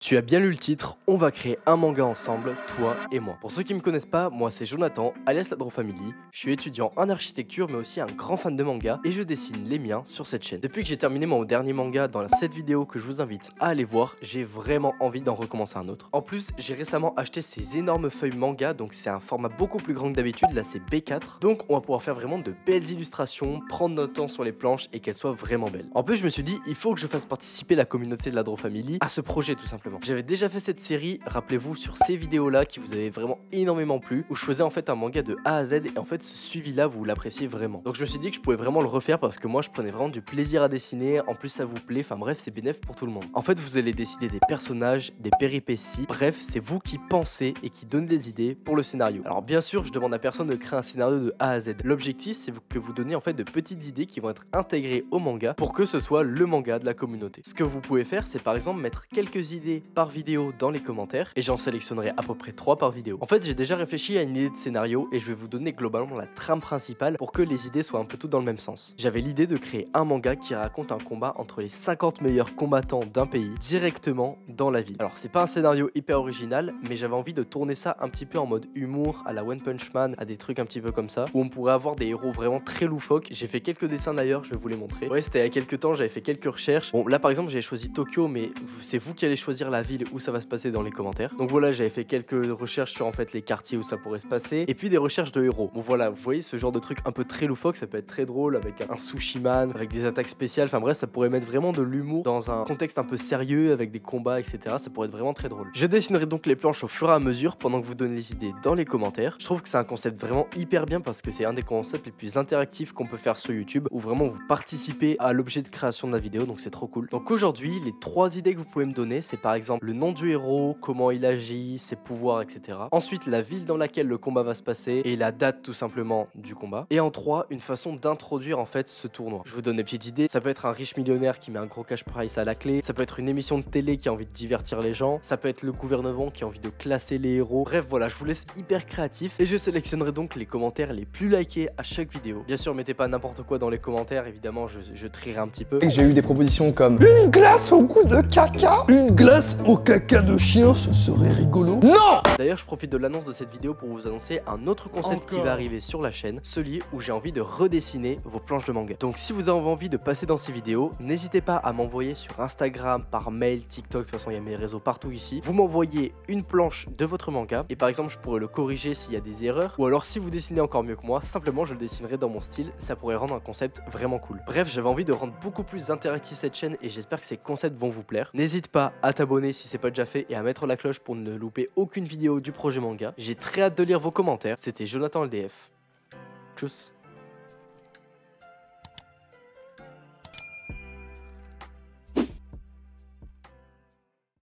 Tu as bien lu le titre, on va créer un manga ensemble, toi et moi. Pour ceux qui me connaissent pas, moi c'est Jonathan, alias la Draw Family. Je suis étudiant en architecture mais aussi un grand fan de manga et je dessine les miens sur cette chaîne. Depuis que j'ai terminé mon dernier manga dans cette vidéo que je vous invite à aller voir, j'ai vraiment envie d'en recommencer un autre. En plus, j'ai récemment acheté ces énormes feuilles manga, donc c'est un format beaucoup plus grand que d'habitude, là c'est B4. Donc on va pouvoir faire vraiment de belles illustrations, prendre notre temps sur les planches et qu'elles soient vraiment belles. En plus je me suis dit, il faut que je fasse participer la communauté de la Draw Family à ce projet tout simplement. J'avais déjà fait cette série, rappelez-vous, sur ces vidéos là qui vous avaient vraiment énormément plu, où je faisais en fait un manga de A à Z et en fait ce suivi là vous l'appréciez vraiment. Donc je me suis dit que je pouvais vraiment le refaire parce que moi je prenais vraiment du plaisir à dessiner, en plus ça vous plaît, enfin bref c'est bénéf pour tout le monde. En fait vous allez décider des personnages, des péripéties, bref c'est vous qui pensez et qui donnez des idées pour le scénario. Alors bien sûr je demande à personne de créer un scénario de A à Z. L'objectif c'est que vous donniez en fait de petites idées qui vont être intégrées au manga pour que ce soit le manga de la communauté. Ce que vous pouvez faire c'est par exemple mettre quelques idées par vidéo dans les commentaires et j'en sélectionnerai à peu près 3 par vidéo. En fait j'ai déjà réfléchi à une idée de scénario et je vais vous donner globalement la trame principale pour que les idées soient un peu toutes dans le même sens. J'avais l'idée de créer un manga qui raconte un combat entre les 50 meilleurs combattants d'un pays directement dans la ville. Alors c'est pas un scénario hyper original mais j'avais envie de tourner ça un petit peu en mode humour à la One Punch Man, à des trucs un petit peu comme ça où on pourrait avoir des héros vraiment très loufoques. J'ai fait quelques dessins d'ailleurs, je vais vous les montrer. Ouais c'était il y a quelques temps, j'avais fait quelques recherches. Bon là par exemple j'ai choisi Tokyo mais c'est vous qui allez choisir la ville où ça va se passer dans les commentaires. Donc voilà, j'avais fait quelques recherches sur en fait les quartiers où ça pourrait se passer et puis des recherches de héros. Bon voilà, vous voyez ce genre de truc un peu très loufoque, ça peut être très drôle avec un sushi man, avec des attaques spéciales, enfin bref, ça pourrait mettre vraiment de l'humour dans un contexte un peu sérieux avec des combats, etc. Ça pourrait être vraiment très drôle. Je dessinerai donc les planches au fur et à mesure pendant que vous donnez les idées dans les commentaires. Je trouve que c'est un concept vraiment hyper bien parce que c'est un des concepts les plus interactifs qu'on peut faire sur YouTube où vraiment vous participez à l'objet de création de la vidéo, donc c'est trop cool. Donc aujourd'hui, les 3 idées que vous pouvez me donner, c'est par exemple le nom du héros, comment il agit, ses pouvoirs, etc. Ensuite, la ville dans laquelle le combat va se passer et la date tout simplement du combat. Et en 3, une façon d'introduire en fait ce tournoi. Je vous donne des petites idées. Ça peut être un riche millionnaire qui met un gros cash prize à la clé. Ça peut être une émission de télé qui a envie de divertir les gens. Ça peut être le gouvernement qui a envie de classer les héros. Bref, voilà, je vous laisse hyper créatif et je sélectionnerai donc les commentaires les plus likés à chaque vidéo. Bien sûr, mettez pas n'importe quoi dans les commentaires. Évidemment, je trierai un petit peu. J'ai eu des propositions comme une glace au goût de caca, une glace au caca de chien, ce serait rigolo. Non! D'ailleurs, je profite de l'annonce de cette vidéo pour vous annoncer un autre concept qui va arriver sur la chaîne, celui où j'ai envie de redessiner vos planches de manga. Donc si vous avez envie de passer dans ces vidéos, n'hésitez pas à m'envoyer sur Instagram, par mail, TikTok, de toute façon il y a mes réseaux partout ici. Vous m'envoyez une planche de votre manga et par exemple je pourrais le corriger s'il y a des erreurs ou alors si vous dessinez encore mieux que moi, simplement je le dessinerai dans mon style, ça pourrait rendre un concept vraiment cool. Bref, j'avais envie de rendre beaucoup plus interactif cette chaîne et j'espère que ces concepts vont vous plaire. N'hésite pas à t'abonner si c'est pas déjà fait et à mettre la cloche pour ne louper aucune vidéo du projet manga. J'ai très hâte de lire vos commentaires. C'était Jonathan LDF. Tchuss.